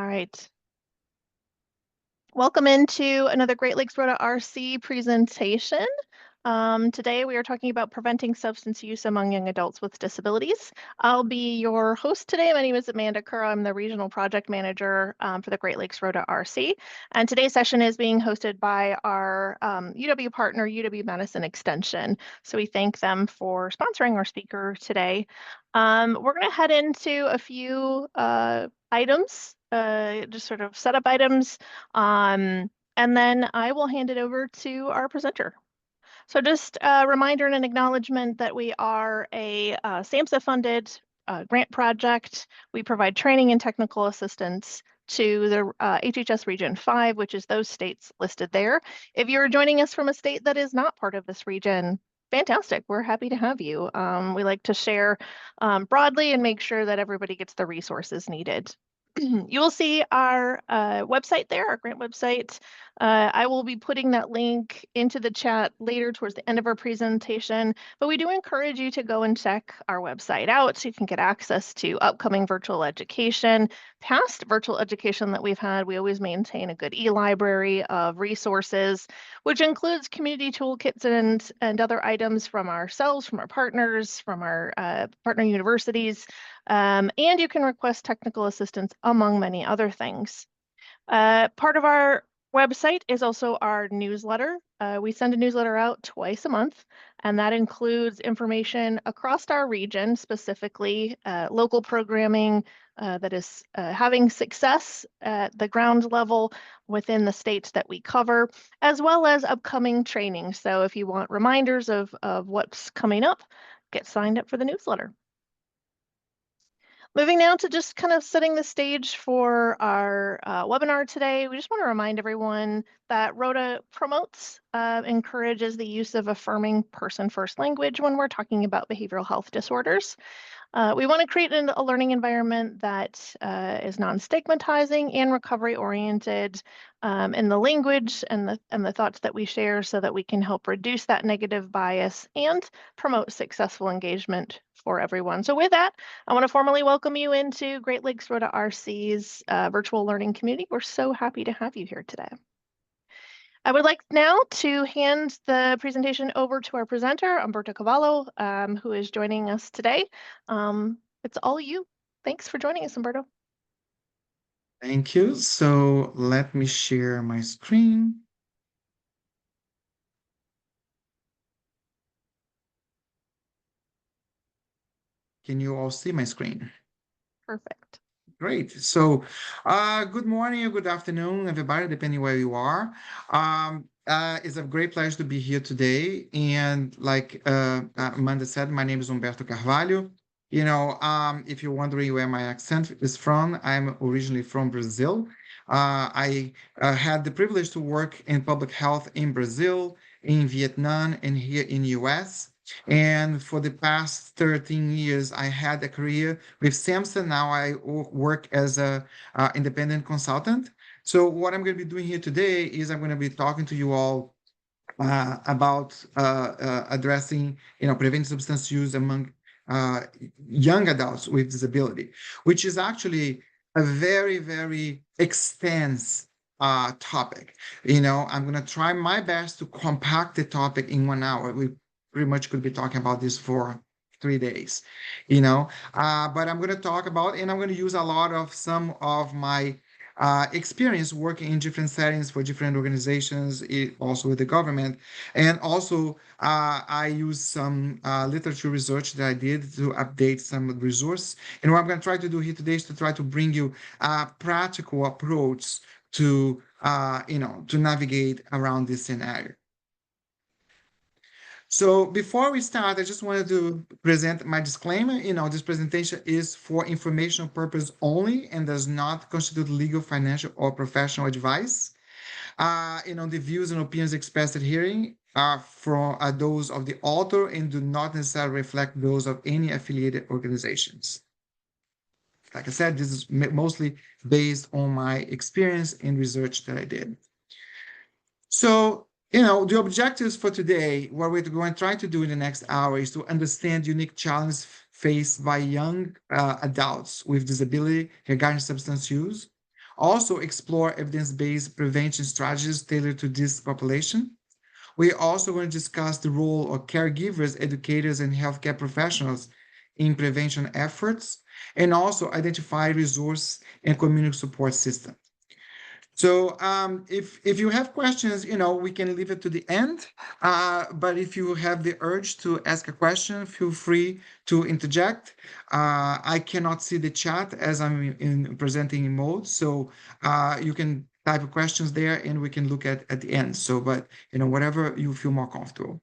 All right. Welcome into another Great Lakes ROTA-R presentation. Today we are talking about preventing substance use among young adults with disabilities. I'll be your host today. My name is Amanda Kerr. I'm the Regional Project Manager for the Great Lakes ROTA-R. And today's session is being hosted by our UW partner, UW-Madison Extension. So we thank them for sponsoring our speaker today. We're going to head into a few items, just sort of setup items, and then I will hand it over to our presenter. So just a reminder and an acknowledgement that we are a SAMHSA-funded grant project. We provide training and technical assistance to the HHS Region 5, which is those states listed there. If you're joining us from a state that is not part of this region, fantastic. We're happy to have you. We like to share broadly and make sure that everybody gets the resources needed. You will see our website there, our grant website. I will be putting that link into the chat later towards the end of our presentation, but we do encourage you to go and check our website out so you can get access to upcoming virtual education, past virtual education that we've had. We always maintain a good e-library of resources, which includes community toolkits and other items from ourselves, from our partners, from our partner universities, and you can request technical assistance among many other things. Part of our website is also our newsletter. We send a newsletter out twice a month, and that includes information across our region, specifically local programming that is having success at the ground level within the states that we cover, as well as upcoming training. So if you want reminders of what's coming up, get signed up for the newsletter. Moving now to just kind of setting the stage for our webinar today, we just want to remind everyone that ROTA promotes, encourages the use of affirming person-first language when we're talking about behavioral health disorders. We want to create a learning environment that is non-stigmatizing and recovery-oriented in the language and the thoughts that we share so that we can help reduce that negative bias and promote successful engagement for everyone. So with that, I want to formally welcome you into Great Lakes ROTA-RC's virtual learning community. We're so happy to have you here today. I would like now to hand the presentation over to our presenter, Umberto Cavallo, who is joining us today. It's all you. Thanks for joining us, Umberto. Thank you. So let me share my screen. Can you all see my screen? Perfect. Great. So good morning or good afternoon, everybody, depending where you are. It's a great pleasure to be here today. And like Amanda said, my name is Umberto Carvalho. You know, if you're wondering where my accent is from, I'm originally from Brazil. I had the privilege to work in public health in Brazil, in Vietnam, and here in the US. And for the past 13 years, I had a career with SAMHSA. Now I work as a independent consultant. So what I'm going to be doing here today is I'm going to be talking to you all about addressing, preventing substance use among young adults with disability, which is actually a very, very extensive topic. I'm going to try my best to compact the topic in 1 hour. We pretty much could be talking about this for 3 days, but I'm going to talk about, and I'm going to use a lot of some of my experience working in different settings for different organizations, also with the government. And also, I use some literature research that I did to update some resources. And what I'm going to try to do here today is to try to bring you a practical approach to, to navigate around this scenario. So before we start, I just wanted to present my disclaimer. This presentation is for informational purpose only and does not constitute legal, financial, or professional advice. The views and opinions expressed at hearing are those of the author and do not necessarily reflect those of any affiliated organizations. Like I said, this is mostly based on my experience and research that I did. So, the objectives for today, what we're going to try to do in the next hour is to understand unique challenges faced by young adults with disability regarding substance use. also explore evidence-based prevention strategies tailored to this population. We're also going to discuss the role of caregivers, educators, and healthcare professionals in prevention efforts, and also identify resource and community support systems. So if you have questions, we can leave it to the end. But if you have the urge to ask a question, feel free to interject. I cannot see the chat as I'm in presenting mode, so you can type questions there, and we can look at the end. So, but whatever you feel more comfortable.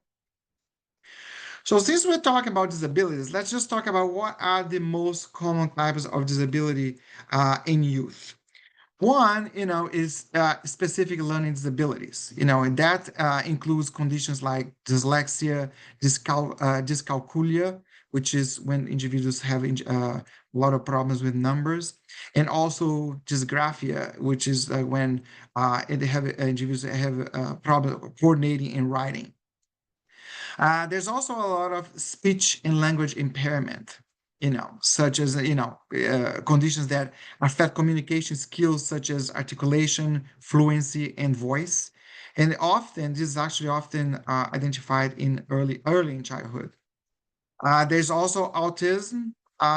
So since we're talking about disabilities, let's just talk about what are the most common types of disability in youth. One, is specific learning disabilities, and that includes conditions like dyslexia, dyscalculia, which is when individuals have a lot of problems with numbers, and also dysgraphia, which is when individuals have problem coordinating and writing. There's also a lot of speech and language impairment, such as, conditions that affect communication skills, such as articulation, fluency, and voice. And this is actually often identified in early in childhood. There's also autism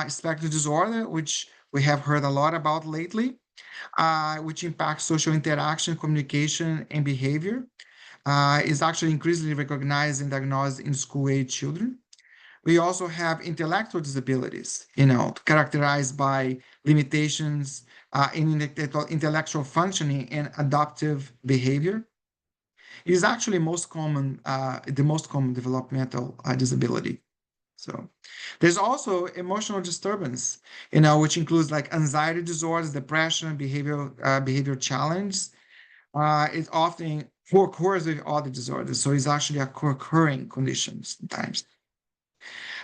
spectrum disorder, which we have heard a lot about lately, which impacts social interaction, communication, and behavior. Is actually increasingly recognized and diagnosed in school-age children. We also have intellectual disabilities, characterized by limitations in intellectual functioning and adaptive behavior. It is actually the most common developmental disability. So there's also emotional disturbance, which includes like anxiety disorders, depression, behavior challenge. It often occurs with other disorders, so it's actually a co-occurring condition sometimes.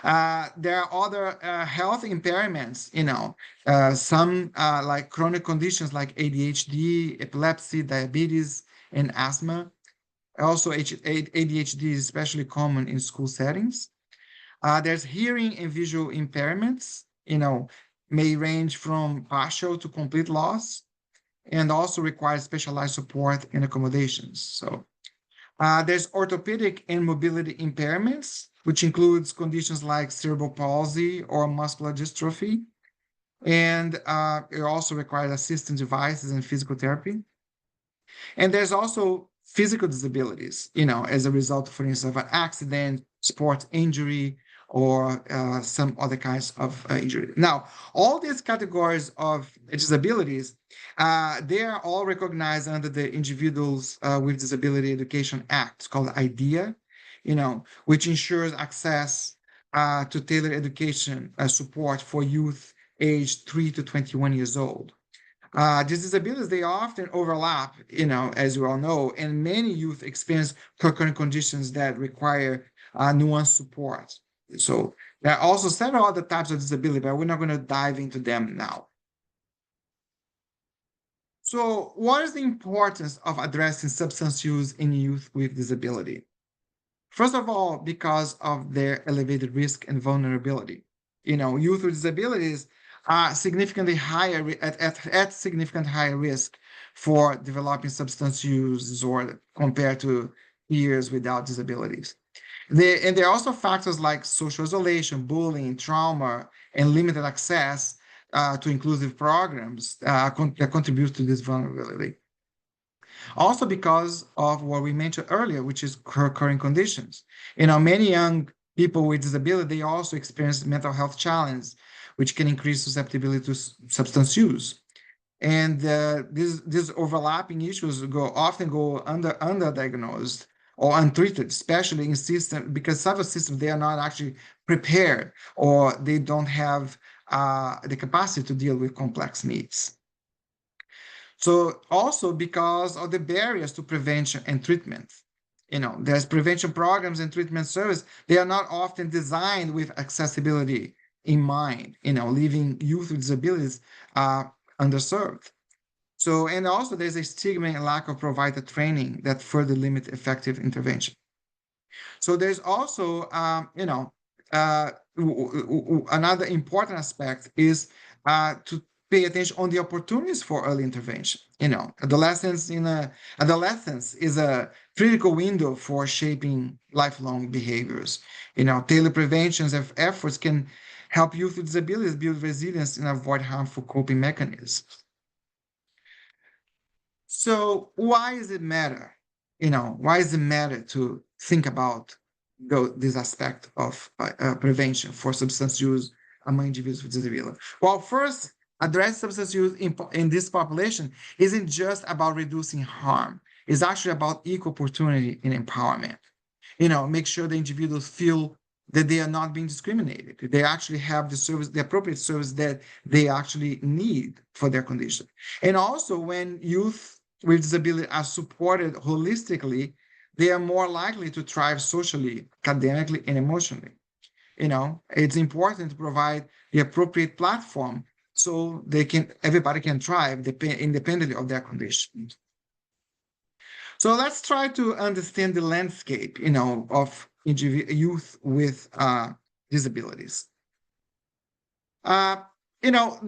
There are other health impairments, some like chronic conditions like ADHD, epilepsy, diabetes, and asthma. Also, ADHD is especially common in school settings. There's hearing and visual impairments, may range from partial to complete loss, and also requires specialized support and accommodations. So there's orthopedic and mobility impairments, which includes conditions like cerebral palsy or muscular dystrophy. And it also requires assistive devices and physical therapy. And there's also physical disabilities, as a result, for instance, of an accident, sports injury, or some other kinds of injury. Now, all these categories of disabilities, they are all recognized under the Individuals with Disability Education Act, called IDEA, which ensures access to tailored education support for youth aged 3 to 21 years old. These disabilities, they often overlap, as you all know, and many youth experience concurrent conditions that require nuanced support. So there are also several other types of disability, but we're not going to dive into them now. So what is the importance of addressing substance use in youth with disability? First of all, because of their elevated risk and vulnerability. Youth with disabilities are significantly higher at significant higher risk for developing substance use disorder compared to peers without disabilities. There are also factors like social isolation, bullying, trauma, and limited access to inclusive programs that contribute to this vulnerability. Also because of what we mentioned earlier, which is current conditions. Many young people with disability, they also experience mental health challenges, which can increase susceptibility to substance use. And these overlapping issues often go underdiagnosed or untreated, especially in systems, because several systems, they are not actually prepared, or they don't have the capacity to deal with complex needs. So also because of the barriers to prevention and treatment. There's prevention programs and treatment service. They are not often designed with accessibility in mind, leaving youth with disabilities underserved. So, and also there's a stigma and lack of provider training that further limit effective intervention. So there's also, another important aspect is to pay attention on the opportunities for early intervention. Adolescence is a critical window for shaping lifelong behaviors. Tailored preventions of efforts can help youth with disabilities build resilience and avoid harmful coping mechanisms. So why does it matter? Why does it matter to think about this aspect of prevention for substance use among individuals with disability? Well, first, address substance use in this population isn't just about reducing harm. It's actually about equal opportunity and empowerment. Make sure the individuals feel that they are not being discriminated. They actually have the appropriate service that they actually need for their condition. And also, when youth with disability are supported holistically, they are more likely to thrive socially, academically, and emotionally. It's important to provide the appropriate platform so everybody can thrive independently of their condition. So let's try to understand the landscape, of youth with disabilities. Uh, you know,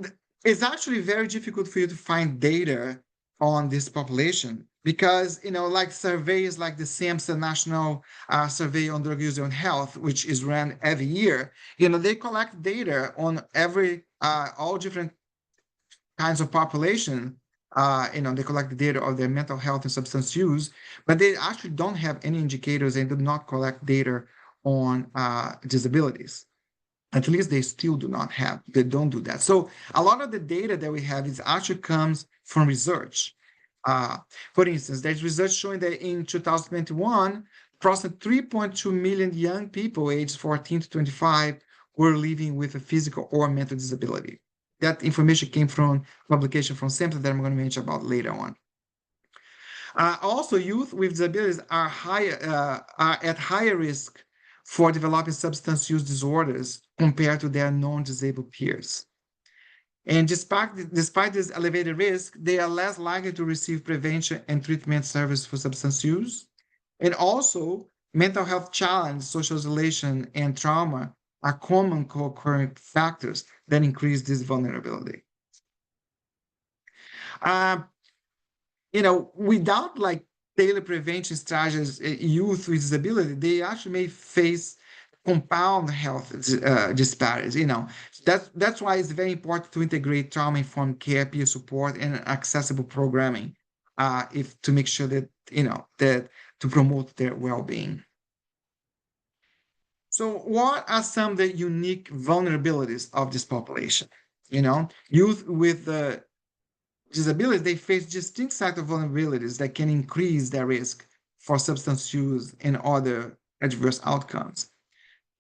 it's actually very difficult for you to find data on this population because, like surveys like the SAMHSA National Survey on Drug Use and Health, which is run every year, they collect data on all different kinds of population. They collect the data of their mental health and substance use, but they actually don't have any indicators and do not collect data on disabilities. At least they still they don't do that. So a lot of the data that we have actually comes from research. For instance, there's research showing that in 2021, approximately 3.2 million young people aged 14 to 25 were living with a physical or mental disability. That information came from publication from SAMHSA that I'm going to mention about later on. Also, youth with disabilities are at higher risk for developing substance use disorders compared to their non-disabled peers. And despite this elevated risk, they are less likely to receive prevention and treatment service for substance use. And also, mental health challenge, social isolation, and trauma are common co-occurring factors that increase this vulnerability. Without tailored prevention strategies, youth with disability, they actually may face compound health disparities. That's why it's very important to integrate trauma-informed care, peer support, and accessible programming, to make sure that that to promote their well-being. So, what are some of the unique vulnerabilities of this population? Youth with disabilities, they face distinct set of vulnerabilities that can increase their risk for substance use and other adverse outcomes.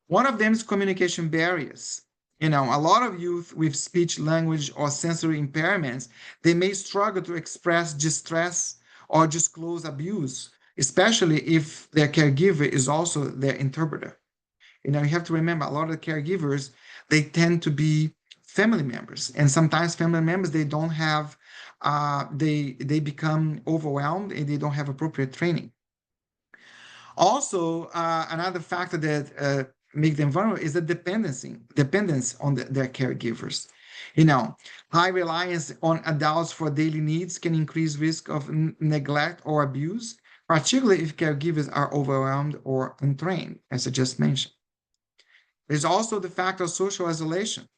One of them is communication barriers. A lot of youth with speech, language, or sensory impairments, they may struggle to express distress or disclose abuse, especially if their caregiver is also their interpreter. You have to remember a lot of the caregivers, they tend to be family members, and sometimes family members, they don't have they become overwhelmed and they don't have appropriate training. Also, another factor that make them vulnerable is the dependence on their caregivers. High reliance on adults for daily needs can increase risk of neglect or abuse, particularly if caregivers are overwhelmed or untrained, as I just mentioned. There's also the fact of social isolation.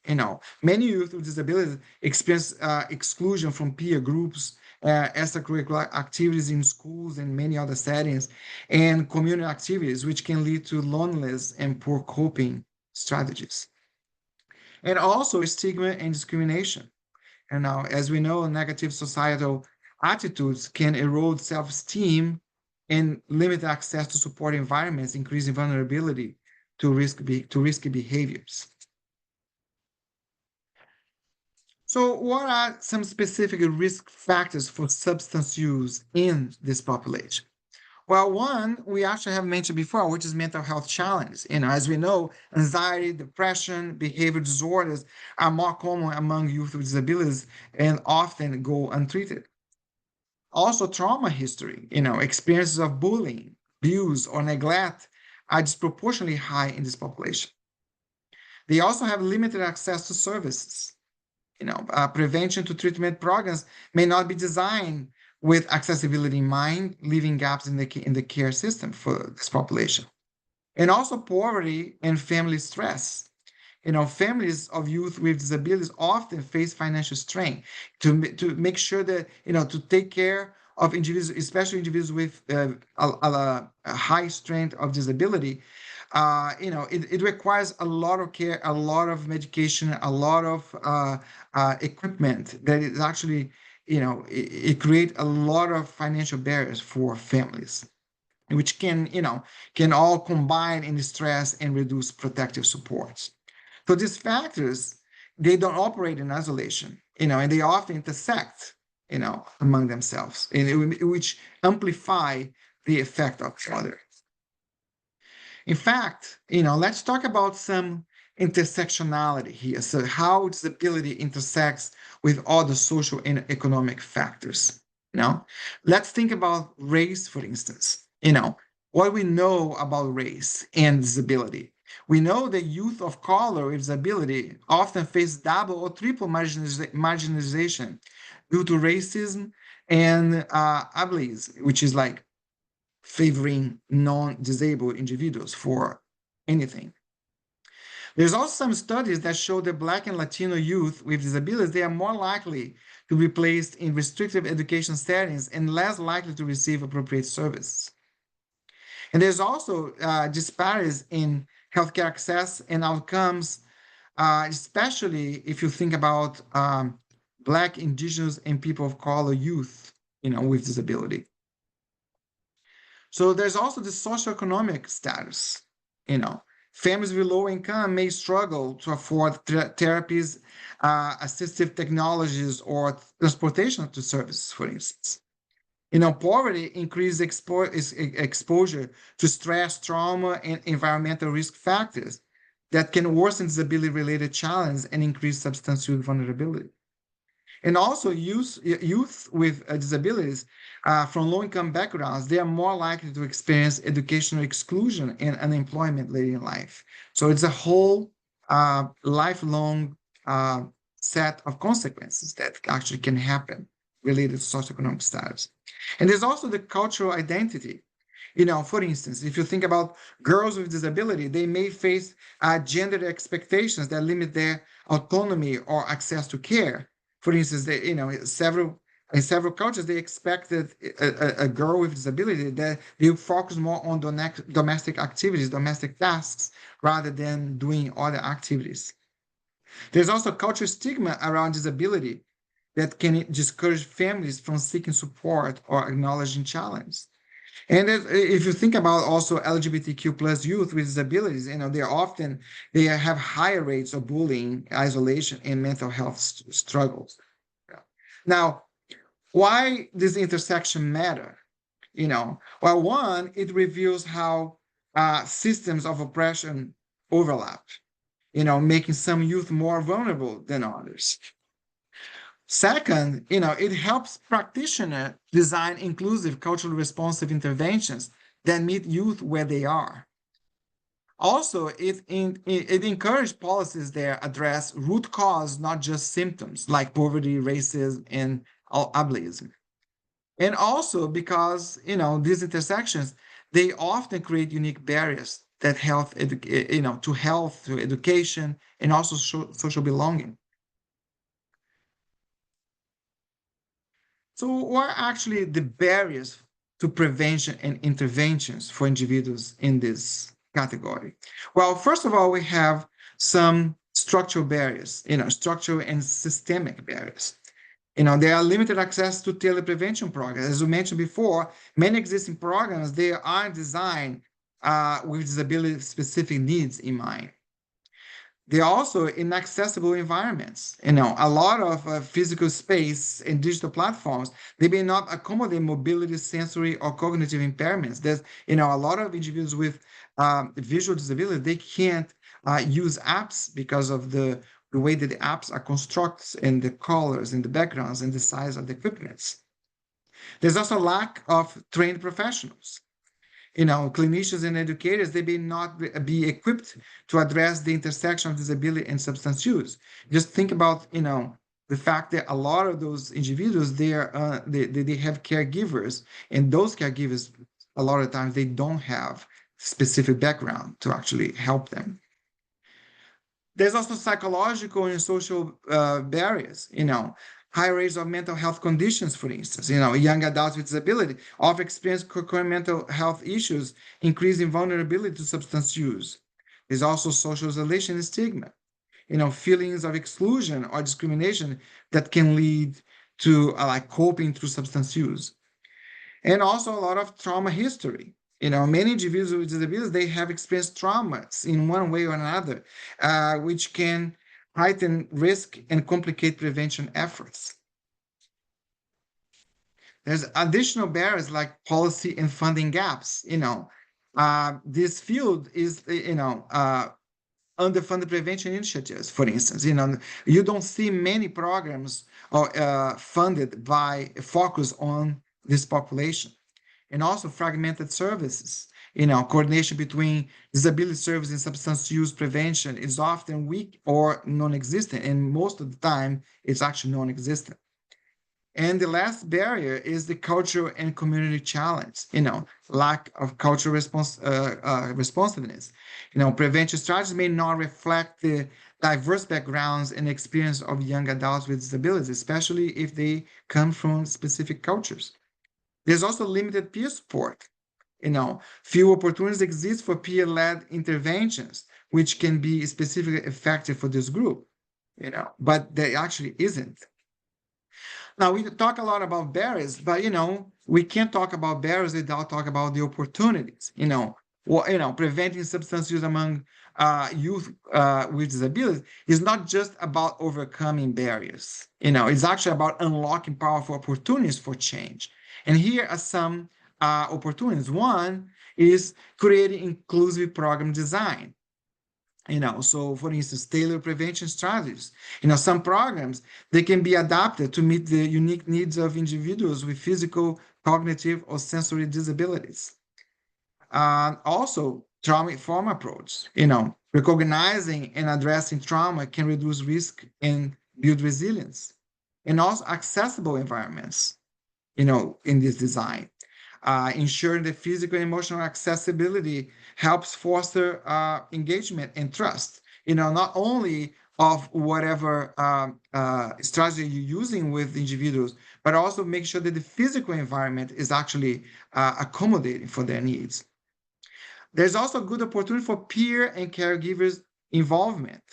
Many youth with disabilities experience exclusion from peer groups, extracurricular activities in schools and many other settings, and community activities, which can lead to loneliness and poor coping strategies. And also stigma and discrimination. And now, as we know, negative societal attitudes can erode self-esteem and limit access to support environments, increasing vulnerability to risky behaviors. So what are some specific risk factors for substance use in this population? Well, one we actually have mentioned before, which is mental health challenges. As we know, anxiety, depression, behavior disorders are more common among youth with disabilities and often go untreated. Also, trauma history, experiences of bullying, abuse, or neglect are disproportionately high in this population. They also have limited access to services. Prevention to treatment programs may not be designed with accessibility in mind, leaving gaps in the care system for this population. And also poverty and family stress. Families of youth with disabilities often face financial strain to make sure that, to take care of individuals, especially individuals with a high strength of disability. It requires a lot of care, a lot of medication, a lot of equipment that is actually, it creates a lot of financial barriers for families, which can all combine in the stress and reduce protective supports. So these factors, they don't operate in isolation, and they often intersect, among themselves, which amplify the effect of each other. In fact, let's talk about some intersectionality here. So how disability intersects with other social and economic factors. Let's think about race, for instance. What we know about race and disability. We know that youth of color with disability often face double or triple marginalization due to racism and ableism, which is like favoring non-disabled individuals for anything. There's also some studies that show that Black and Latino youth with disabilities, they are more likely to be placed in restrictive education settings and less likely to receive appropriate services. And there's also disparities in healthcare access and outcomes, especially if you think about Black, Indigenous, and people of color youth, with disability. So there's also the socioeconomic status. Families with low income may struggle to afford therapies, assistive technologies, or transportation to services, for instance. Poverty increases exposure to stress, trauma, and environmental risk factors that can worsen disability-related challenges and increase substance use vulnerability. And also youth with disabilities from low-income backgrounds, they are more likely to experience educational exclusion and unemployment later in life. So it's a whole lifelong set of consequences that actually can happen related to socioeconomic status. And there's also the cultural identity. For instance, if you think about girls with disability, they may face gender expectations that limit their autonomy or access to care. For instance, in several cultures, they expect that a girl with disability that they focus more on domestic activities, domestic tasks, rather than doing other activities. There's also cultural stigma around disability that can discourage families from seeking support or acknowledging challenge. And if you think about also LGBTQ plus youth with disabilities, they have higher rates of bullying, isolation, and mental health struggles. Now, why does intersection matter? Well, one, it reveals how systems of oppression overlap, making some youth more vulnerable than others. Second, it helps practitioners design inclusive, culturally responsive interventions that meet youth where they are. Also, it encourages policies that address root cause, not just symptoms like poverty, racism, and ableism. And also because, these intersections, they often create unique barriers that to health, to education, and also social belonging. So what are actually the barriers to prevention and interventions for individuals in this category? Well, first of all, we have some structural barriers, structural and systemic barriers. There are limited access to tailored prevention programs. As we mentioned before, many existing programs, they are designed with disability-specific needs in mind. They're also inaccessible environments. A lot of physical space and digital platforms, they may not accommodate mobility, sensory, or cognitive impairments. There's, a lot of individuals with visual disability, they can't use apps because of the way that the apps are constructed and the colors and the backgrounds and the size of the equipments. There's also lack of trained professionals. Clinicians and educators, they may not be equipped to address the intersection of disability and substance use. Just think about, the fact that a lot of those individuals, they have caregivers, and those caregivers, a lot of times, they don't have specific background to actually help them. There's also psychological and social barriers, high rates of mental health conditions, for instance. Young adults with disability often experience concurrent mental health issues, increasing vulnerability to substance use. There's also social isolation and stigma, feelings of exclusion or discrimination that can lead to like coping through substance use. And also a lot of trauma history. Many individuals with disabilities, they have experienced traumas in one way or another, which can heighten risk and complicate prevention efforts. There's additional barriers like policy and funding gaps. This field is, underfunded prevention initiatives, for instance. You don't see many programs funded by focus on this population. And also fragmented services. Coordination between disability services and substance use prevention is often weak or non-existent, and most of the time it's actually non-existent. And the last barrier is the cultural and community challenge, lack of cultural responsiveness. Prevention strategies may not reflect the diverse backgrounds and experience of young adults with disabilities, especially if they come from specific cultures. There's also limited peer support. Few opportunities exist for peer-led interventions, which can be specifically effective for this group, but there actually isn't. Now, we talk a lot about barriers, but we can't talk about barriers without talking about the opportunities. Preventing substance use among youth with disabilities is not just about overcoming barriers. It's actually about unlocking powerful opportunities for change. And here are some opportunities. One is creating inclusive program design. So for instance, tailored prevention strategies. Some programs, they can be adapted to meet the unique needs of individuals with physical, cognitive, or sensory disabilities. Also, trauma-informed approach. Recognizing and addressing trauma can reduce risk and build resilience. And also accessible environments, in this design. Ensuring the physical and emotional accessibility helps foster engagement and trust, not only of whatever strategy you're using with individuals, but also make sure that the physical environment is actually accommodating for their needs. There's also a good opportunity for peer and caregivers involvement.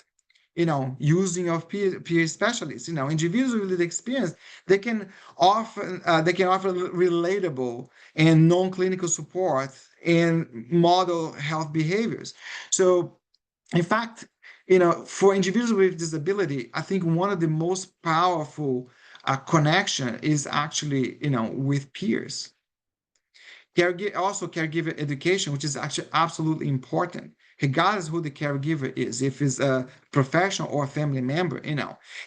Using of peer specialists. Individuals with lived experience, they can offer relatable and non-clinical support and model health behaviors. So, in fact, for individuals with disability, I think one of the most powerful connection is actually, with peers. Also, caregiver education, which is actually absolutely important, regardless who the caregiver is, if it's a professional or a family member.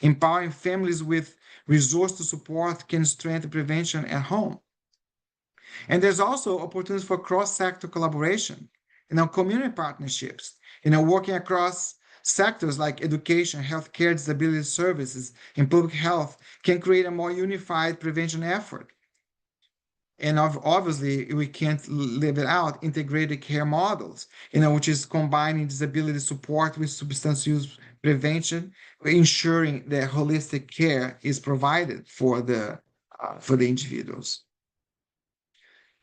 Empowering families with resources to support can strengthen prevention at home. And there's also opportunities for cross-sector collaboration, community partnerships, working across sectors like education, healthcare, disability services, and public health can create a more unified prevention effort. And obviously, we can't live it out, integrated care models, which is combining disability support with substance use prevention, ensuring that holistic care is provided for the individuals.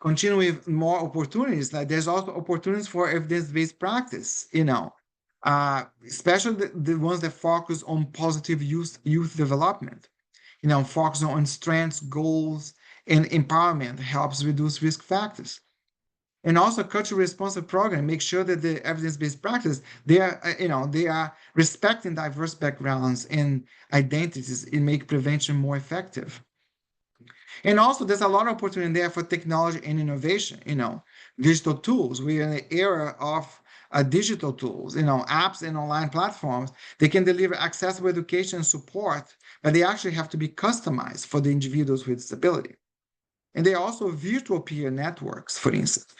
Continue with more opportunities. Like there's also opportunities for evidence-based practice, especially the ones that focus on positive youth development, focus on strengths, goals, and empowerment helps reduce risk factors. And also culturally responsive program make sure that the evidence-based practice, they are respecting diverse backgrounds and identities and make prevention more effective. And also there's a lot of opportunity there for technology and innovation, digital tools. We're in the era of digital tools, apps and online platforms. They can deliver accessible education and support, but they actually have to be customized for the individuals with disability. And there are also virtual peer networks, for instance,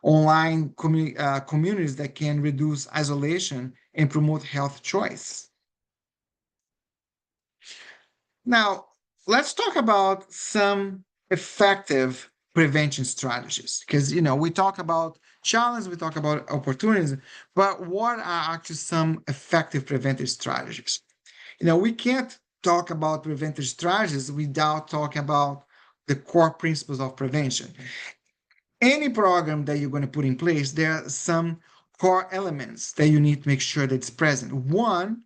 online communities that can reduce isolation and promote health choice. Now, let's talk about some effective prevention strategies because we talk about challenges, we talk about opportunities, but what are actually some effective preventive strategies? We can't talk about preventive strategies without talking about the core principles of prevention. Any program that you're going to put in place, there are some core elements that you need to make sure that it's present. One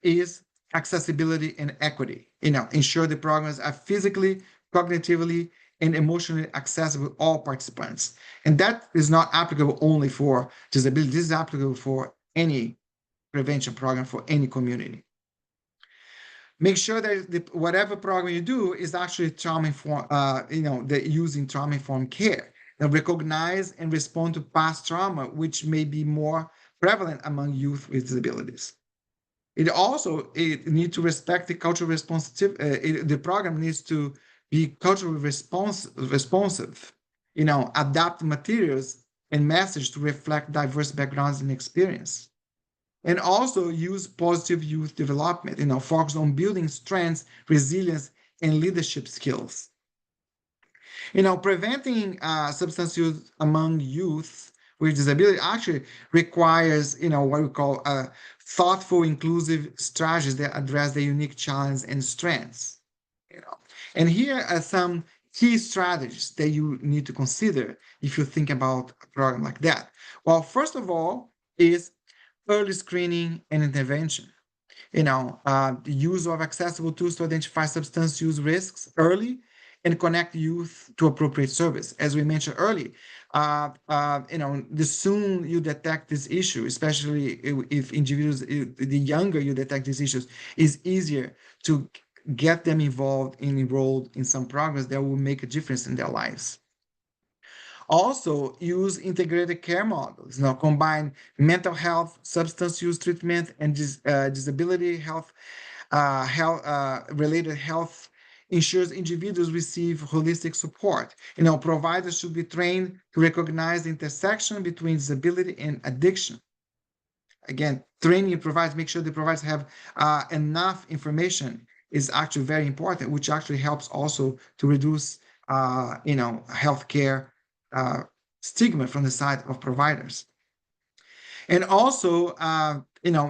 is accessibility and equity. Ensure the programs are physically, cognitively, and emotionally accessible to all participants. And that is not applicable only for disability. This is applicable for any prevention program for any community. Make sure that whatever program you do is actually trauma informed, that using trauma informed care. Now recognize and respond to past trauma, which may be more prevalent among youth with disabilities. It needs to respect the cultural responsive. The program needs to be culturally responsive. Adapt materials and message to reflect diverse backgrounds and experience. And also use positive youth development. Focus on building strengths, resilience, and leadership skills. Preventing substance use among youth with disability actually requires, what we call thoughtful, inclusive strategies that address the unique challenges and strengths. And here are some key strategies that you need to consider if you think about a program like that. Well, first of all, is early screening and intervention. The use of accessible tools to identify substance use risks early and connect youth to appropriate service. As we mentioned earlier, the soon you detect this issue, especially if individuals, the younger you detect these issues, is easier to get them involved and enrolled in some programs that will make a difference in their lives. Also, use integrated care models. Combine mental health, substance use treatment, and disability health, related health ensures individuals receive holistic support. Providers should be trained to recognize the intersection between disability and addiction. Again, training provides, make sure the providers have enough information is actually very important, which actually helps also to reduce, healthcare stigma from the side of providers. And also,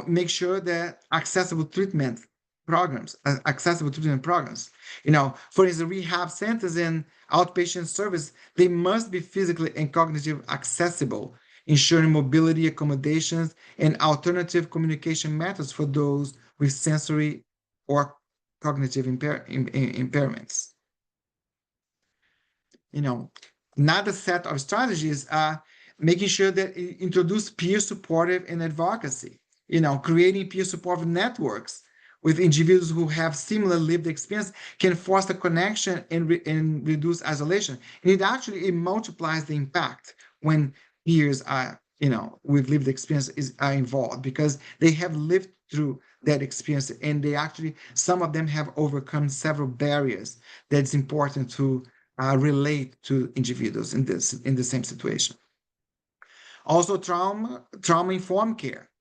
make sure that accessible treatment programs. For instance, rehab centers and outpatient service, they must be physically and cognitively accessible, ensuring mobility accommodations and alternative communication methods for those with sensory or cognitive impairments. Another set of strategies are making sure that it introduce peer supportive and advocacy, creating peer supportive networks with individuals who have similar lived experience can foster connection and reduce isolation. And it multiplies the impact when peers are, with lived experience are involved because they have lived through that experience and some of them have overcome several barriers that's important to relate to individuals in the same situation. Also, trauma-informed care,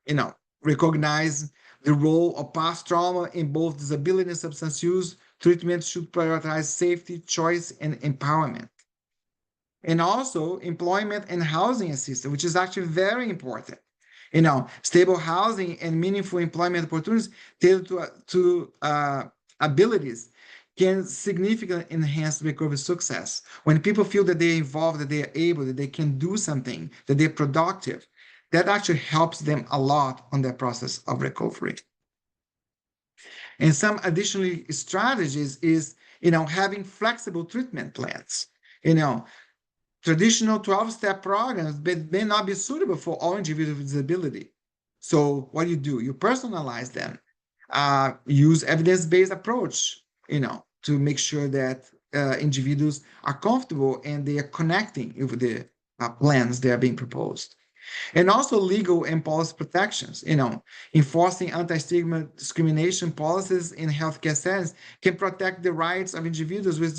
recognize the role of past trauma in both disability and substance use. Treatment should prioritize safety, choice, and empowerment. And also employment and housing assistance, which is actually very important. Stable housing and meaningful employment opportunities tailored to abilities can significantly enhance recovery success. When people feel that they're involved, that they are able, that they can do something, that they're productive, that actually helps them a lot on their process of recovery. And some additional strategies is, having flexible treatment plans. Traditional 12-step programs may not be suitable for all individuals with disability. So what do? You personalize them, use evidence-based approach, to make sure that individuals are comfortable and they are connecting with the plans that are being proposed. And also legal and policy protections, enforcing anti-stigma discrimination policies in healthcare settings can protect the rights of individuals with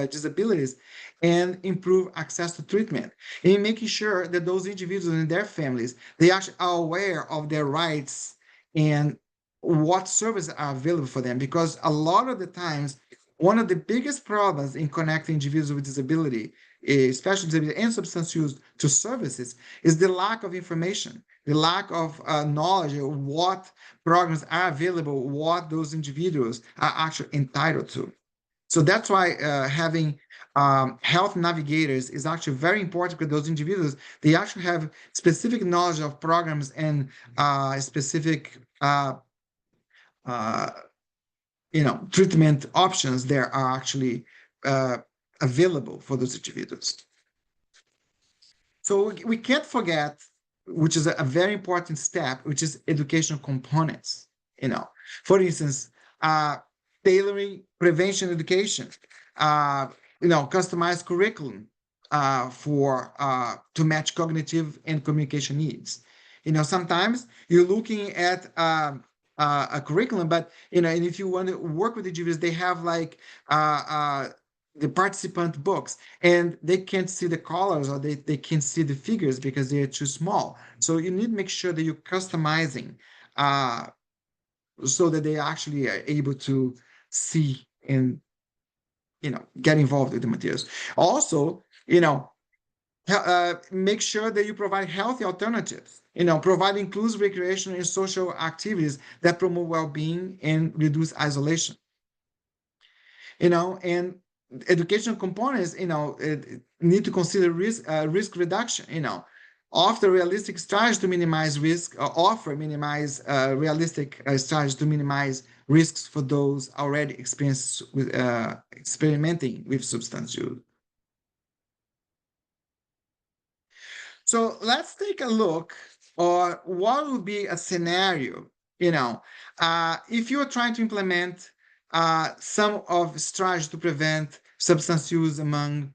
disabilities and improve access to treatment. And making sure that those individuals and their families, they actually are aware of their rights and what services are available for them, because a lot of the times, one of the biggest problems in connecting individuals with disability, especially disability and substance use, to services is the lack of information, the lack of knowledge of what programs are available, what those individuals are actually entitled to. So that's why having health navigators is actually very important, because those individuals, they actually have specific knowledge of programs and specific uh, treatment options that are actually uh, available for those individuals. So we can't forget, which is a very important step, which is educational components. For instance, uh, tailoring prevention education, uh, customized curriculum for to match cognitive and communication needs. Sometimes you're looking at a curriculum, but and if you want to work with the individuals, they have like the participant books, and they can't see the colors, or they can't see the figures because they're too small. So you need to make sure that you're customizing uh, so that they actually are able to see and get involved with the materials. Also, make sure that you provide healthy alternatives. Provide inclusive recreation and social activities that promote well-being and reduce isolation. And educational components, need to consider risk reduction. Offer realistic strategies to minimize risk, or offer minimize realistic strategies to minimize risks for those already experimenting with substance use. So let's take a look or what would be a scenario, if you're trying to implement some of strategies to prevent substance use among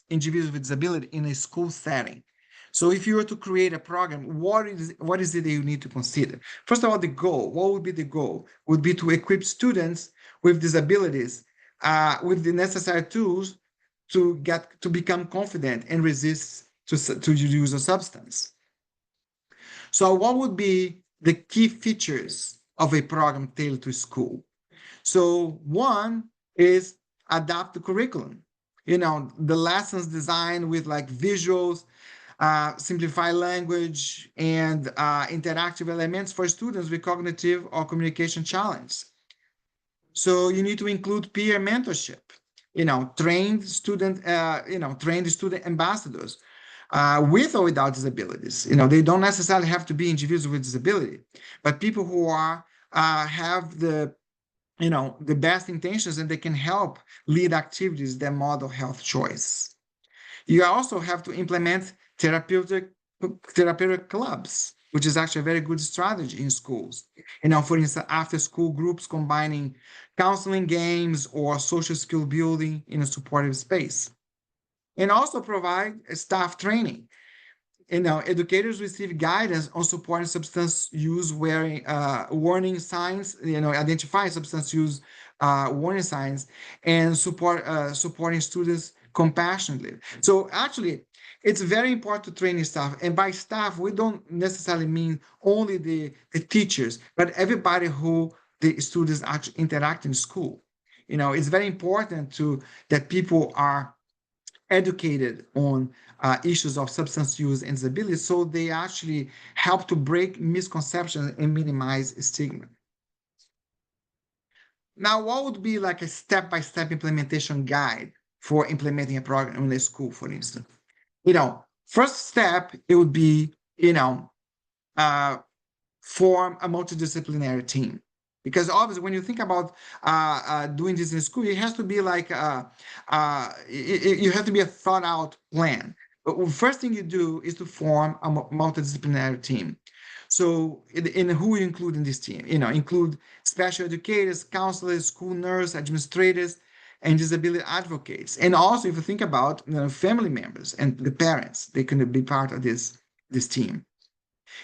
individuals with disability in a school setting. So if you were to create a program, what is it that you need to consider? First of all, the goal. What would be the goal? Would be to equip students with disabilities with the necessary tools to become confident and resist to use a substance. So what would be the key features of a program tailored to school? So one is adapt the curriculum. The lessons designed with like visuals, simplify language, and interactive elements for students with cognitive or communication challenges. So you need to include peer mentorship, trained student ambassadors with or without disabilities. They don't necessarily have to be individuals with disability, but people who have the best intentions, and they can help lead activities that model health choice. You also have to implement therapeutic clubs, which is actually a very good strategy in schools. For instance, after school groups combining counseling, games, or social skill building in a supportive space. And also provide staff training. Educators receive guidance on supporting substance use wearing warning signs, identifying substance use warning signs, and supporting students compassionately. So actually, it's very important to train staff. And by staff, we don't necessarily mean only the teachers, but everybody who the students actually interact in school. It's very important that people are educated on issues of substance use and disability, so they actually help to break misconceptions and minimize stigma. Now, what would be like a step-by-step implementation guide for implementing a program in a school, for instance? First step, it would be, uh, form a multidisciplinary team. Because obviously, when you think about doing this in school, it has to be like you have to be a thought out plan. But the first thing you do is to form a multidisciplinary team. So, in who you include in this team? Include special educators, counselors, school nurse, administrators, and disability advocates. And also, if you think about family members and the parents, they can be part of this team.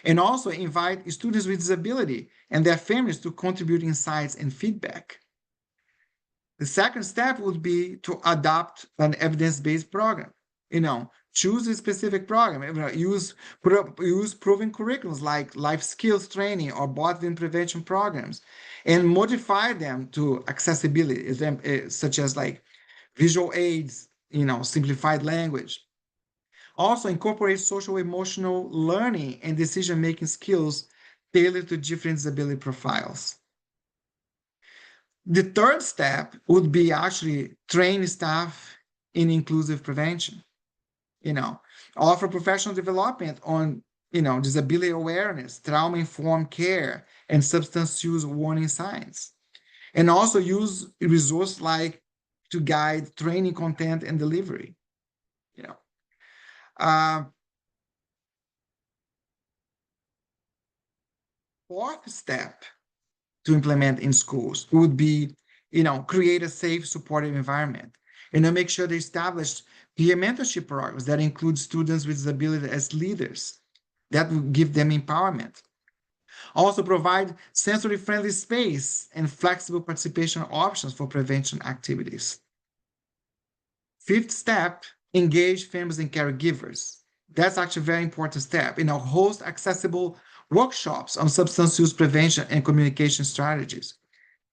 And also invite students with disability and their families to contribute insights and feedback. The second step would be to adopt an evidence-based program, choose a specific program. Use proven curriculums like life skills training or botulism prevention programs, and modify them to accessibility, such as like visual aids, simplified language. Also, incorporate social emotional learning and decision making skills tailored to different disability profiles. The third step would be actually train staff in inclusive prevention. you know, Offer professional development on, disability awareness, trauma-informed care, and substance use warning signs. And also use resources like to guide training content and delivery. You know, uh, Fourth step to implement in schools would be, create a safe, supportive environment. Make sure they establish peer mentorship programs that include students with disability as leaders. That will give them empowerment. Also provide sensory-friendly space and flexible participation options for prevention activities. Fifth step, engage families and caregivers. That's actually a very important step. Host accessible workshops on substance use prevention and communication strategies,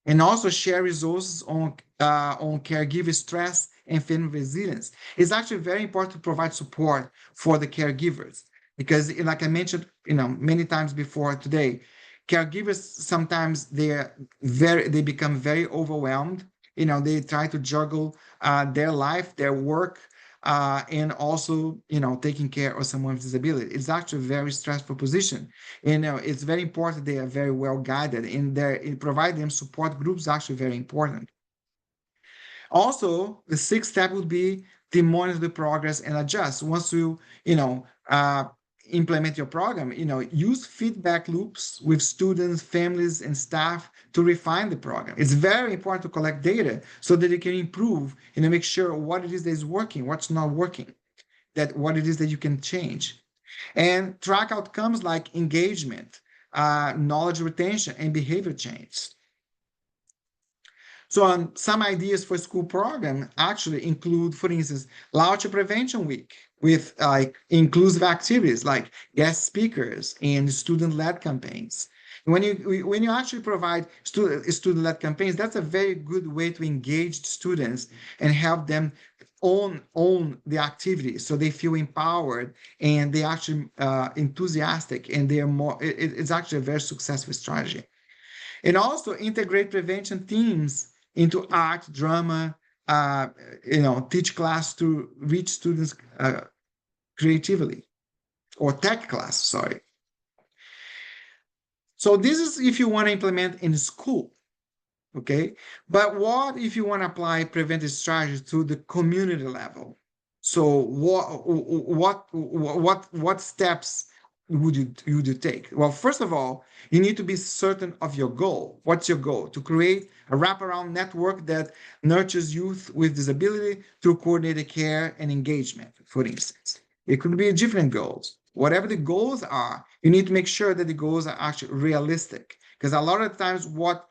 and also share resources on caregiver stress and family resilience. It's actually very important to provide support for the caregivers because, like I mentioned, many times before today, caregivers sometimes they become very overwhelmed. They try to juggle their life, their work, and also taking care of someone with disability. It's actually a very stressful position. It's very important they are very well guided, and provide them support groups actually very important. Also, the sixth step would be to monitor the progress and adjust. Once implement your program, use feedback loops with students, families, and staff to refine the program. It's very important to collect data so that you can improve and make sure what it is that is working, what's not working, that what it is that you can change. And track outcomes like engagement, knowledge retention, and behavior change. So some ideas for school program actually include, for instance, Launch Prevention Week with like inclusive activities like guest speakers and student-led campaigns. When you actually provide student-led campaigns, that's a very good way to engage students and help them own the activity so they feel empowered and they actually enthusiastic and they are more. It's actually a very successful strategy. And also integrate prevention themes into art, drama, teach class to reach students creatively, or tech class, sorry. So this is if you want to implement in school, okay? But what if you want to apply preventive strategies to the community level? So what steps would you take? Well, first of all, you need to be certain of your goal. What's your goal? To create a wraparound network that nurtures youth with disability through coordinated care and engagement, for instance. It could be different goals. Whatever the goals are, you need to make sure that the goals are actually realistic. Because a lot of times what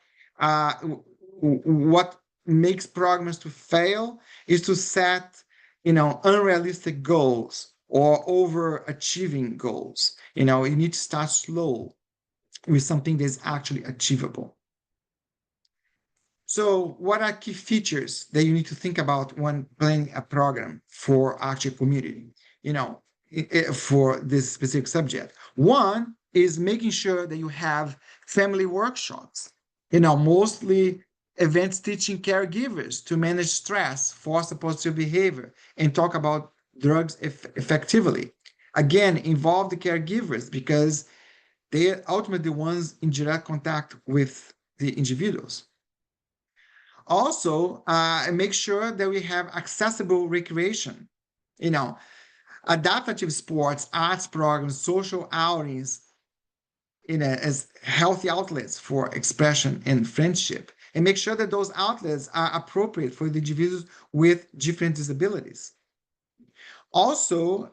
makes programs to fail is to set unrealistic goals or overachieving goals. You need to start slow with something that's actually achievable. So what are key features that you need to think about when planning a program for actual community, for this specific subject? One is making sure that you have family workshops, mostly events teaching caregivers to manage stress, foster positive behavior, and talk about drugs effectively. Again, involve the caregivers because they are ultimately the ones in direct contact with the individuals. Also, make sure that we have accessible recreation, adaptive sports, arts programs, social outings, as healthy outlets for expression and friendship, and make sure that those outlets are appropriate for the individuals with different disabilities. Also,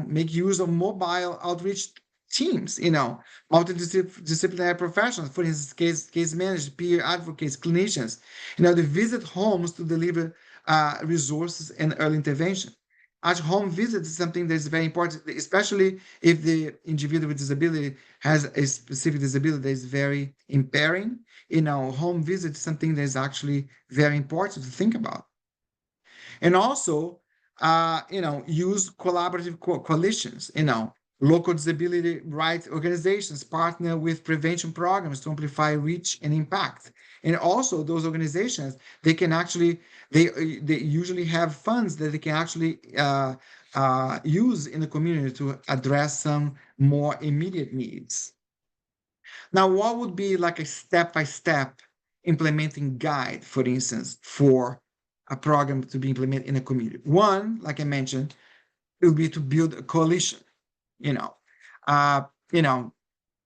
make use of mobile outreach teams, multidisciplinary professionals, for instance, case managers, peer advocates, clinicians, they visit homes to deliver resources and early intervention. At home visits is something that's very important, especially if the individual with disability has a specific disability that is very impairing. Home visit is something that is actually very important to think about. And also, use collaborative coalitions. Local disability rights organizations partner with prevention programs to amplify reach and impact. And also, those organizations, they can actually, they usually have funds that they can actually use in the community to address some more immediate needs. Now, what would be like a step-by-step implementing guide, for instance, for a program to be implemented in a community? One, like I mentioned, it would be to build a coalition, you know, uh, you know,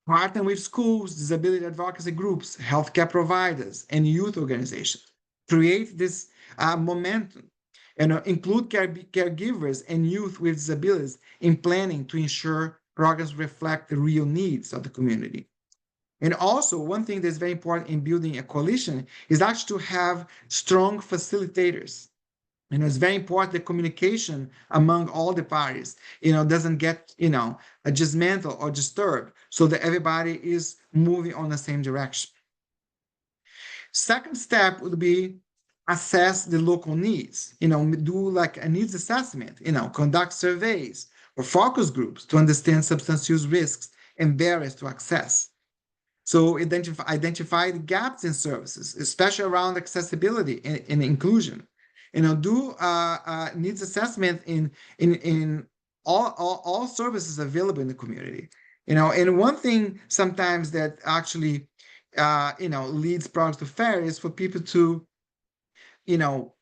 partner with schools, disability advocacy groups, healthcare providers, and youth organizations. Create this momentum and include caregivers and youth with disabilities in planning to ensure programs reflect the real needs of the community. And also, one thing that's very important in building a coalition is actually to have strong facilitators. It's very important that communication among all the parties, doesn't get, dismantled or disturbed, so that everybody is moving on the same direction. Second step would be assess the local needs, do like a needs assessment, conduct surveys or focus groups to understand substance use risks and barriers to access. So identify the gaps in services, especially around accessibility and inclusion. Do needs assessment in all services available in the community. And one thing sometimes that actually leads programs to failure is for people to you know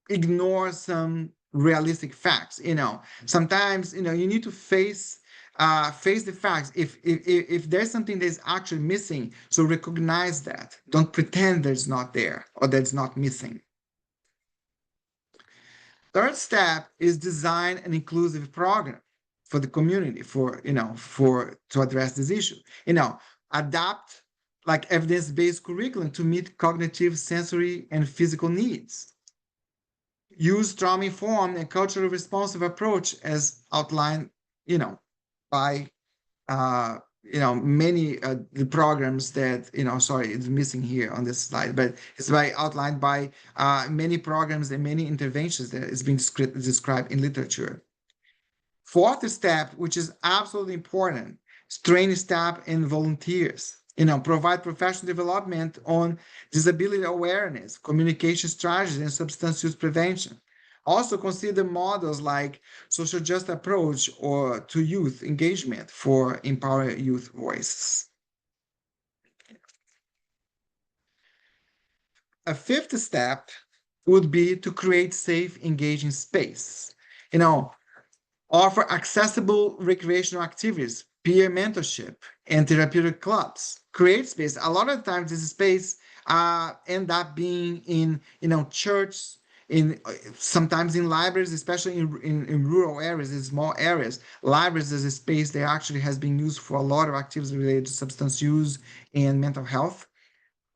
ignore some realistic facts. Sometimes you need to face the facts. If there's something that's actually missing, so recognize that. Don't pretend there's not there or that's not missing. Third step is design an inclusive program for the community for to address this issue. Adapt like evidence-based curriculum to meet cognitive, sensory, and physical needs. Use trauma-informed and culturally responsive approach as outlined, by many the programs that sorry, it's missing here on this slide, but it's by outlined by many programs and many interventions that is being described in literature. Fourth step, which is absolutely important, is train staff and volunteers. Provide professional development on disability awareness, communication strategies, and substance use prevention. Also consider models like social justice approach or to youth engagement for empower youth voices. A fifth step would be to create safe, engaging space. Offer accessible recreational activities, peer mentorship, and therapeutic clubs. Create space. A lot of times, this space end up being in church, in sometimes in libraries, especially in rural areas, in small areas. Libraries is a space that actually has been used for a lot of activities related to substance use and mental health.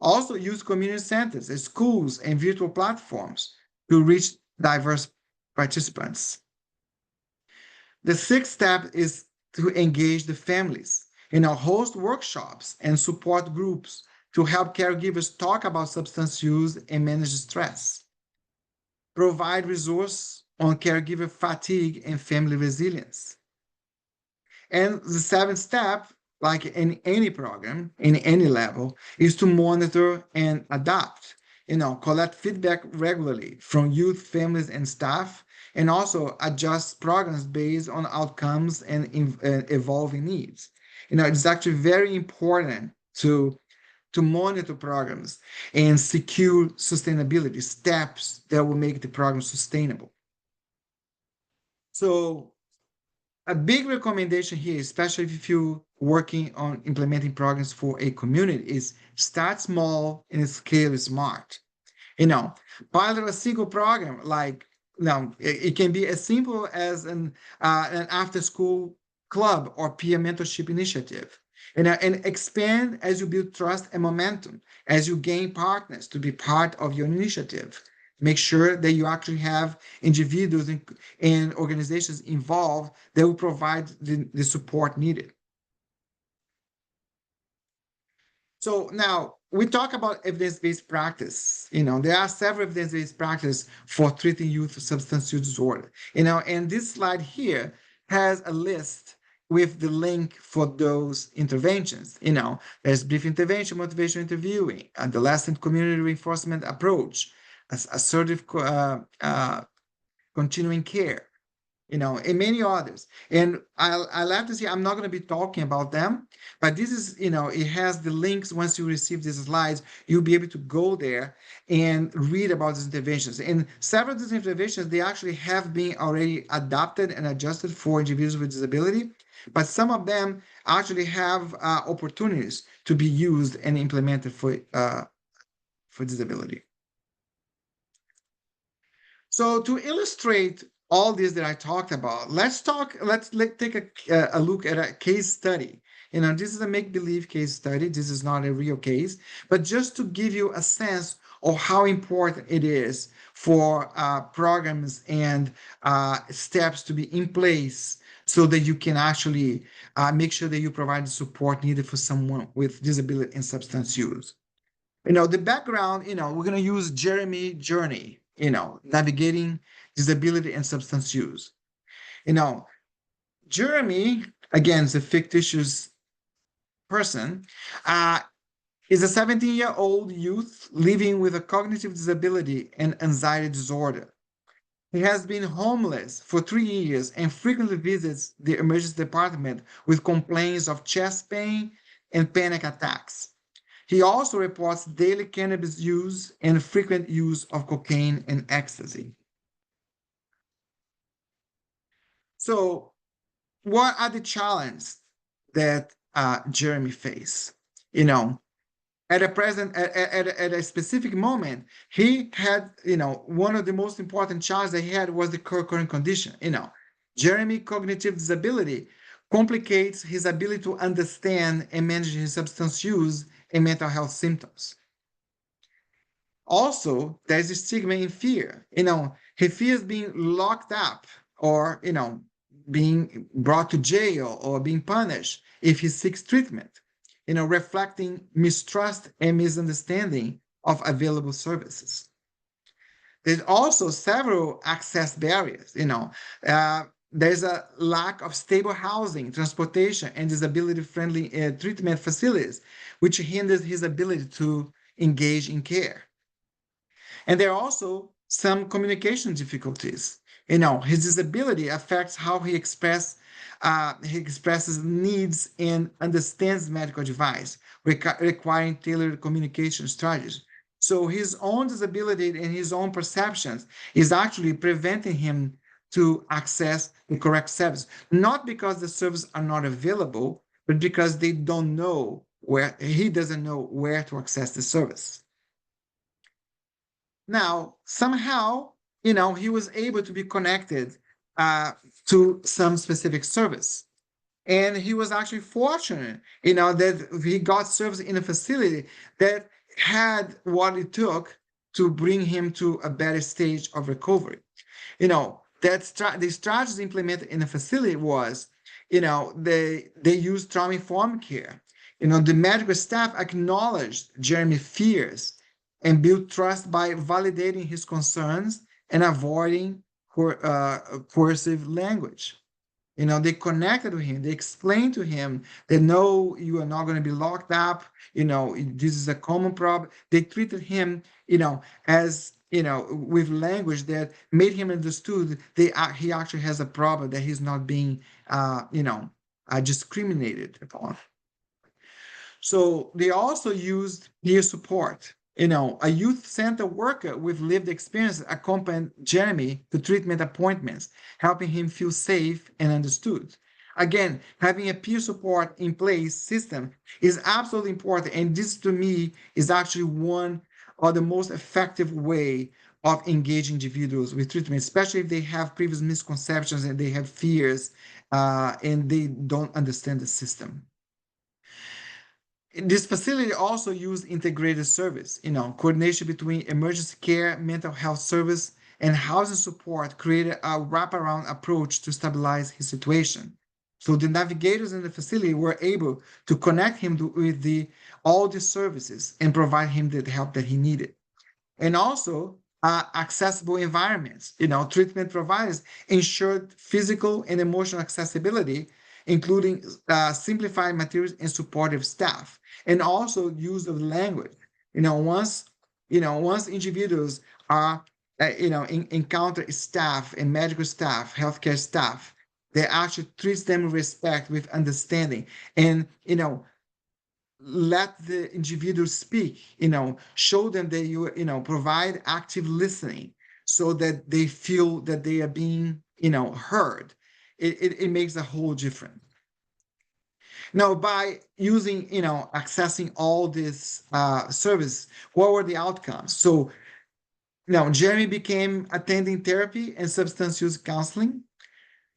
Also, use community centers, schools, and virtual platforms to reach diverse participants. The sixth step is to engage the families. Host workshops and support groups to help caregivers talk about substance use and manage stress. Provide resource on caregiver fatigue and family resilience. And the seventh step, like in any program, in any level, is to monitor and adapt. Collect feedback regularly from youth, families, and staff, and also adjust programs based on outcomes and evolving needs. It's actually very important to monitor programs and secure sustainability steps that will make the program sustainable. So a big recommendation here, especially if you're working on implementing programs for a community, is start small and scale smart. Pilot a single program, like it can be as simple as an after-school club or peer mentorship initiative. And expand as you build trust and momentum, as you gain partners to be part of your initiative. make sure that you actually have individuals and organizations involved that will provide the support needed. So now we talk about evidence-based practice. There are several evidence-based practices for treating youth with substance use disorder. And this slide here has a list with the link for those interventions. There's brief intervention, motivational interviewing, adolescent community reinforcement approach, assertive continuing care, and many others. And I'll have to say, I'm not going to be talking about them, but this is, it has the links. Once you receive these slides, you'll be able to go there and read about these interventions. And several of these interventions, they actually have been already adapted and adjusted for individuals with disability, but some of them actually have opportunities to be used and implemented for disability. So to illustrate all this that I talked about, let's take a look at a case study. This is a make-believe case study. This is not a real case, but just to give you a sense of how important it is for programs and steps to be in place so that you can actually make sure that you provide the support needed for someone with disability and substance use. The background, we're going to use Jeremy journey, navigating disability and substance use. Jeremy, again, is a fictitious person, is a 17-year-old youth living with a cognitive disability and anxiety disorder. He has been homeless for 3 years and frequently visits the emergency department with complaints of chest pain and panic attacks. He also reports daily cannabis use and frequent use of cocaine and ecstasy. So, what are the challenges that Jeremy faced? At a specific moment, he had, one of the most important challenges that he had was the current condition. Jeremy cognitive disability complicates his ability to understand and manage his substance use and mental health symptoms. Also, there's a stigma in fear. He fears being locked up or, being brought to jail or being punished if he seeks treatment, reflecting mistrust and misunderstanding of available services. There's also several access barriers. There's a lack of stable housing, transportation, and disability-friendly treatment facilities, which hinders his ability to engage in care. And there are also some communication difficulties. His disability affects how he expresses needs and understands medical advice, requiring tailored communication strategies. So his own disability and his own perceptions is actually preventing him to access the correct service, not because the services are not available, but because he doesn't know where to access the service. Now, somehow, he was able to be connected to some specific service. And he was actually fortunate, that he got service in a facility that had what it took to bring him to a better stage of recovery. The strategies implemented in the facility was, they used trauma-informed care. The medical staff acknowledged Jeremy's fears and built trust by validating his concerns and avoiding coercive language. They connected with him. They explained to him that no, you are not going to be locked up. This is a common problem. They treated him, as, with language that made him understood he actually has a problem, that he's not being, discriminated upon. So they also used peer support. A youth center worker with lived experience accompanied Jeremy to treatment appointments, helping him feel safe and understood. Again, having a peer support in place system is absolutely important. And this, to me, is actually one of the most effective way of engaging individuals with treatment, especially if they have previous misconceptions and they have fears, and they don't understand the system. This facility also used integrated service, coordination between emergency care, mental health service, and housing support created a wraparound approach to stabilize his situation. So the navigators in the facility were able to connect him with all the services and provide him the help that he needed. And also accessible environments. Treatment providers ensured physical and emotional accessibility, including simplified materials and supportive staff, and also use of language. Once individuals are, encounter staff and medical staff, healthcare staff, they actually treats them with respect, with understanding, and let the individual speak, show them that provide active listening so that they feel that they are being, heard. It makes a whole difference. Now, by using, accessing all this service, what were the outcomes? So now Jeremy became attending therapy and substance use counseling.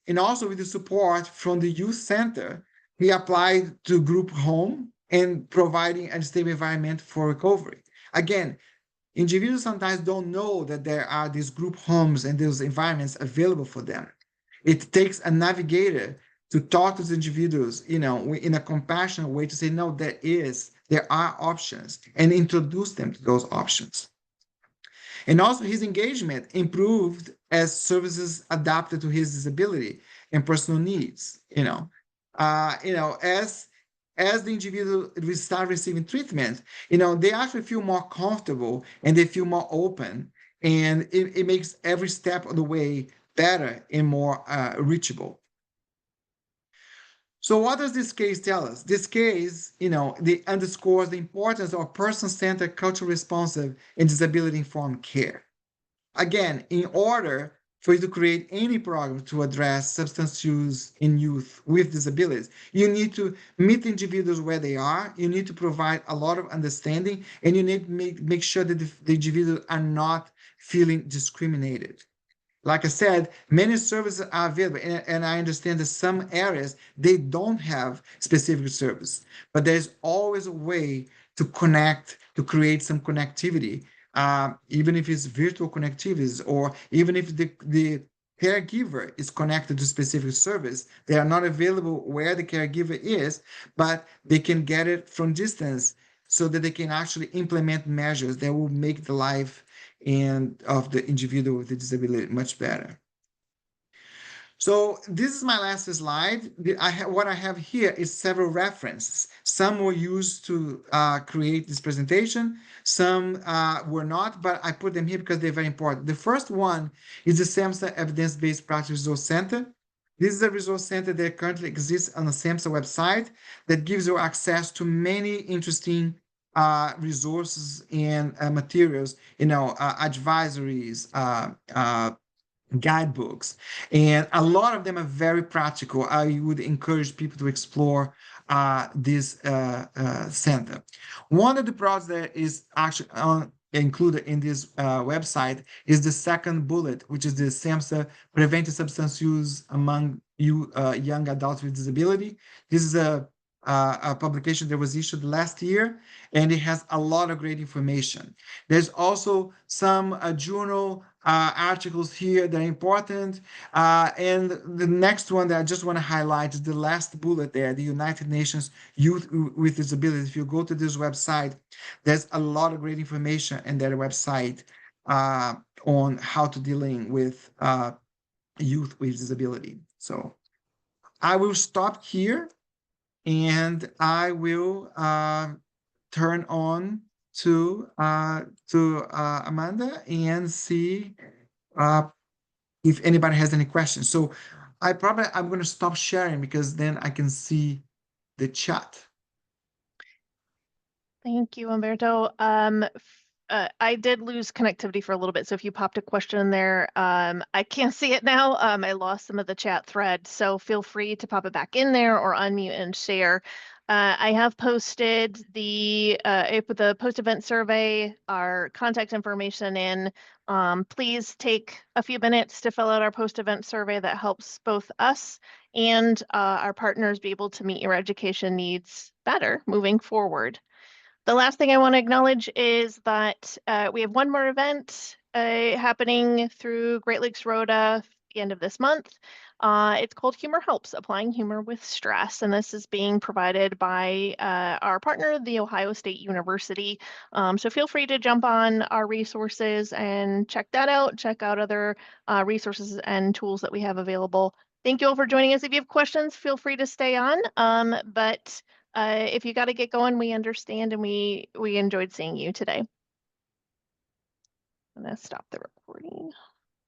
And also with the support from the youth center, he applied to group home and providing a stable environment for recovery. Again, individuals sometimes don't know that there are these group homes and those environments available for them. It takes a navigator to talk to the individuals, in a compassionate way to say, no, there are options, and introduce them to those options. And also his engagement improved as services adapted to his disability and personal needs. As the individual start receiving treatment, they actually feel more comfortable and they feel more open, and it makes every step of the way better and more reachable. So what does this case tell us? This case, underscores the importance of person-centered, culturally responsive, and disability-informed care. Again, in order for you to create any program to address substance use in youth with disabilities, you need to meet individuals where they are, you need to provide a lot of understanding, and you need to make sure that the individuals are not feeling discriminated. Like I said, many services are available, and I understand that some areas they don't have specific service, but there's always a way to connect, to create some connectivity, even if it's virtual connectivities, or even if the caregiver is connected to specific service, they are not available where the caregiver is, but they can get it from distance so that they can actually implement measures that will make the life and of the individual with the disability much better. So this is my last slide. What I have here is several references. Some were used to create this presentation. Some were not, but I put them here because they're very important. The first one is the SAMHSA Evidence-Based Practice Resource Center. This is a resource center that currently exists on the SAMHSA website that gives you access to many interesting resources and materials, advisories, guidebooks, and a lot of them are very practical. I would encourage people to explore this center. One of the products that is actually included in this website is the second bullet, which is the SAMHSA Preventing Substance Use Among Young Adults with Disability. This is a publication that was issued last year, and it has a lot of great information. There's also some journal articles here that are important. And the next one that I just want to highlight is the last bullet there, the United Nations Youth with Disabilities. If you go to this website, there's a lot of great information in that website on how to dealing with youth with disability. So I will stop here, and I will turn on to Amanda and see if anybody has any questions. So I'm going to stop sharing because then I can see the chat. Thank you, Umberto. I did lose connectivity for a little bit, so if you popped a question in there, I can't see it now. I lost some of the chat thread, so feel free to pop it back in there or unmute and share. I have posted the post-event survey, our contact information in. Please take a few minutes to fill out our post-event survey. That helps both us and our partners be able to meet your education needs better moving forward. The last thing I want to acknowledge is that we have one more event happening through Great Lakes Rota the end of this month. It's called Humor Helps, Applying Humor with Stress, and this is being provided by our partner, The Ohio State University. So feel free to jump on our resources and check that out. Check out other resources and tools that we have available. Thank you all for joining us. If you have questions, feel free to stay on. If you got to get going, we understand, and we enjoyed seeing you today. I'm gonna stop the recording.